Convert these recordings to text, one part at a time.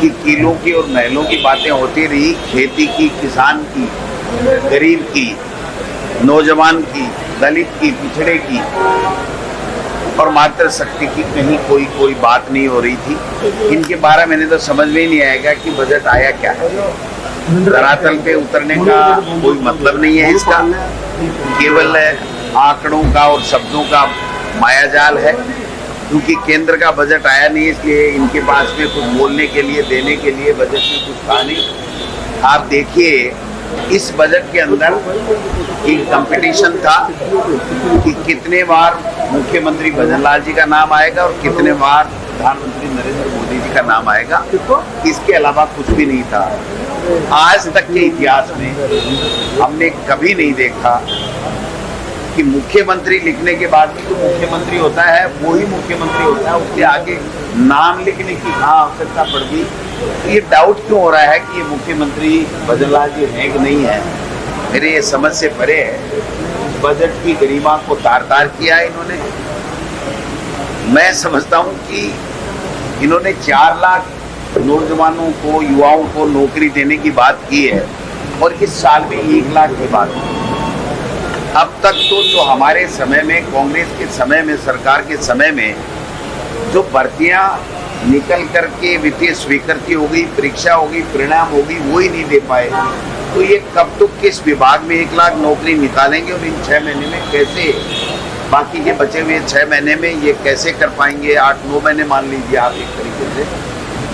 कि किलों की और महलों की बातें होती रही, खेती की, किसान की, गरीब की, नौजवान की, दलित की, पिछड़े की और मातृशक्ति की कहीं कोई बात नहीं हो रही थी। इनके 12 महीने तो समझ में ही नहीं आएगा कि बजट आया क्या है। धरातल पे उतरने का कोई मतलब नहीं है इसका, केवल आंकड़ों का और शब्दों का मायाजाल है। क्योंकि केंद्र का बजट आया नहीं, इसलिए इनके पास में कुछ बोलने के लिए, देने के लिए बजट में कुछ था नहीं। आप देखिए इस बजट के अंदर एक कंपटीशन था कि कितने बार मुख्यमंत्री भजनलाल जी का नाम आएगा और कितने बार प्रधानमंत्री नरेंद्र मोदी जी का नाम आएगा। इसके अलावा कुछ भी नहीं था। आज तक के इतिहास में हमने कभी नहीं देखा कि मुख्यमंत्री लिखने के बाद भी तो मुख्यमंत्री होता है, वो ही मुख्यमंत्री होता है, उसके आगे नाम लिखने की कहाँ आवश्यकता पड़ गई। तो ये डाउट क्यों हो रहा है कि ये मुख्यमंत्री भजनलाल जी हैं कि नहीं है, मेरे ये समझ से परे है। बजट की गरिमा को तार तार किया है इन्होंने। मैं समझता हूँ कि इन्होंने 4 लाख नौजवानों को, युवाओं को नौकरी देने की बात की है और इस साल में 1 लाख की बात की। अब तक तो जो हमारे समय में, कांग्रेस के समय में, सरकार के समय में जो भर्तियां निकल करके वित्तीय स्वीकृति हो गई, परीक्षा हो गई, परिणाम हो गई, वो ही नहीं दे पाए। तो ये कब तो किस विभाग में 1 लाख नौकरी निकालेंगे और इन 6 महीने में कैसे, बाकी के बचे हुए 6 महीने में ये कैसे कर पाएंगे। 8-9 महीने मान लीजिए आप एक तरीके से,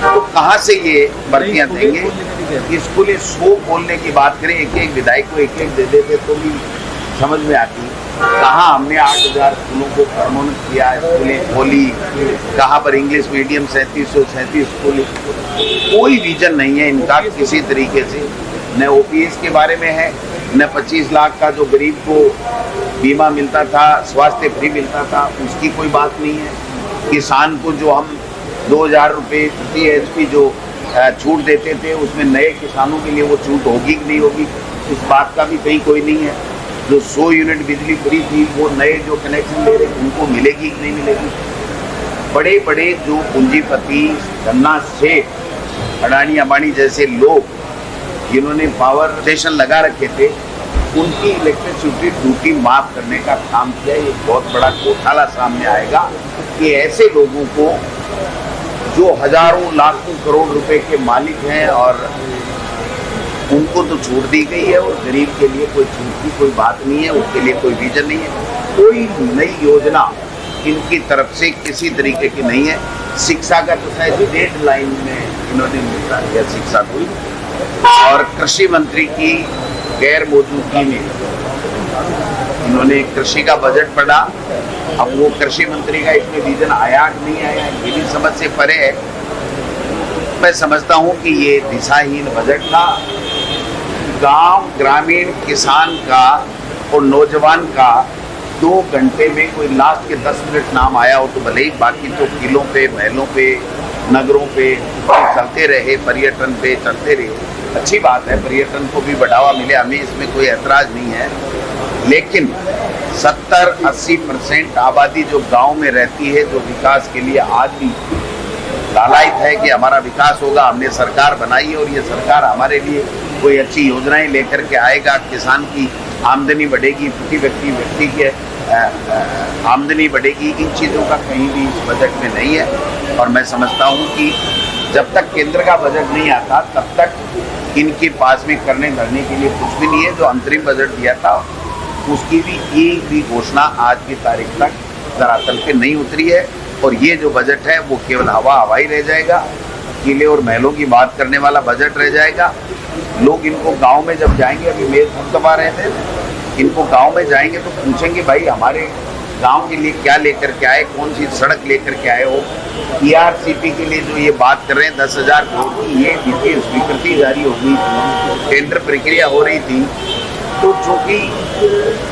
तो कहाँ से ये भर्तियां देंगे। स्कूलें 100 खोलने की बात करें, एक विधायक को एक दे देते तो भी समझ में आती। कहाँ हमने 8000 स्कूलों को प्रोमोट किया, स्कूलें खोली, कहाँ पर इंग्लिश मीडियम 3737 स्कूल। कोई विजन नहीं है इनका किसी तरीके से। न ओपीएस के बारे में है, न 25 लाख का जो गरीब को बीमा मिलता था, स्वास्थ्य फ्री मिलता था, उसकी कोई बात नहीं है। किसान को जो हम 2000 रुपये प्रति HP जो छूट देते थे, उसमें नए किसानों के लिए वो छूट होगी कि नहीं होगी, इस बात का भी कहीं कोई नहीं है। जो 100 यूनिट बिजली फ्री थी, वो नए जो कनेक्शन ले रहे उनको मिलेगी कि नहीं मिलेगी। बड़े बड़े जो पूंजीपति, धन्ना सेठ, अडानी अंबानी जैसे लोग जिन्होंने पावर स्टेशन लगा रखे थे, उनकी इलेक्ट्रिसिटी ड्यूटी माफ करने का काम किया। ये बहुत बड़ा घोटाला सामने आएगा कि ऐसे लोगों को जो हजारों लाखों करोड़ रुपए के मालिक हैं और उनको तो छूट दी गई है और गरीब के लिए कोई छूट की कोई बात नहीं है, उसके लिए कोई विजन नहीं है। कोई नई योजना इनकी तरफ से किसी तरीके की नहीं है। शिक्षा का तो शायद डेडलाइन में इन्होंने निपटा दिया शिक्षा को। और कृषि मंत्री की गैर मौजूदगी में इन्होंने कृषि का बजट पढ़ा। अब वो कृषि मंत्री का इसमें विजन आया कि नहीं आया, ये भी समझ से परे है। मैं समझता हूँ कि ये दिशाहीन बजट था। गांव, ग्रामीण किसान का और नौजवान का 2 घंटे में कोई लास्ट के 10 मिनट नाम आया हो तो भले ही, बाकी तो किलों पे, महलों पे, नगरों पे चलते रहे, पर्यटन पे चलते रहे। अच्छी बात है, पर्यटन को भी बढ़ावा मिले, हमें इसमें कोई ऐतराज नहीं है। लेकिन 70-80% आबादी जो गांव में रहती है, जो विकास के लिए आज भी लालायित है कि हमारा विकास होगा, हमने सरकार बनाई है और ये सरकार हमारे लिए कोई अच्छी योजनाएं लेकर के आएगा, किसान की आमदनी बढ़ेगी, प्रति व्यक्ति की आमदनी बढ़ेगी, इन चीज़ों का कहीं भी इस बजट में नहीं है। और मैं समझता हूँ कि जब तक केंद्र का बजट नहीं आता तब तक इनके पास में करने धरने के लिए कुछ भी नहीं है। जो अंतरिम बजट दिया था उसकी भी एक भी घोषणा आज की तारीख तक धरातल पे नहीं उतरी है। और ये जो बजट है वो केवल हवा ही रह जाएगा, किले और महलों की बात करने वाला बजट रह जाएगा। लोग इनको गांव में जब जाएंगे, अभी मेज हम दबा रहे थे, इनको गांव में जाएंगे तो पूछेंगे भाई हमारे गांव के लिए क्या लेकर के आए, कौन सी सड़क लेकर के आए हो। ERCP के लिए जो ये बात कर रहे हैं 10,000 करोड़ की, ये वित्तीय स्वीकृति जारी हो गई थी, टेंडर प्रक्रिया हो रही थी। तो चूँकि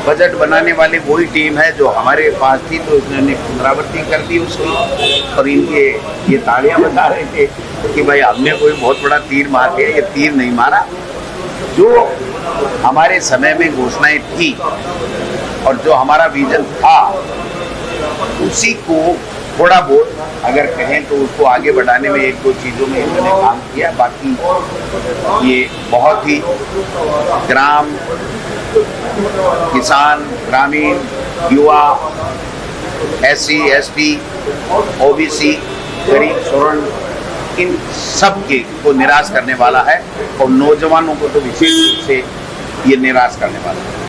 बजट बनाने वाले वही टीम है जो हमारे पास थी, तो इन्होंने पुनरावृत्ति कर दी उसकी। और इनके ये तालियां बता रहे थे कि भाई हमने कोई बहुत बड़ा तीर मार दिया, ये तीर नहीं मारा। जो हमारे समय में घोषणाएं थी और जो हमारा विजन था, उसी को थोड़ा बहुत अगर कहें तो उसको आगे बढ़ाने में एक दो चीज़ों में इन्होंने काम किया, बाकी ये बहुत ही ग्राम, किसान, ग्रामीण, युवा, SC, ST, OBC, गरीब, स्वर्ण, इन सब के को निराश करने वाला है और नौजवानों को तो विशेष रूप से ये निराश करने वाला है।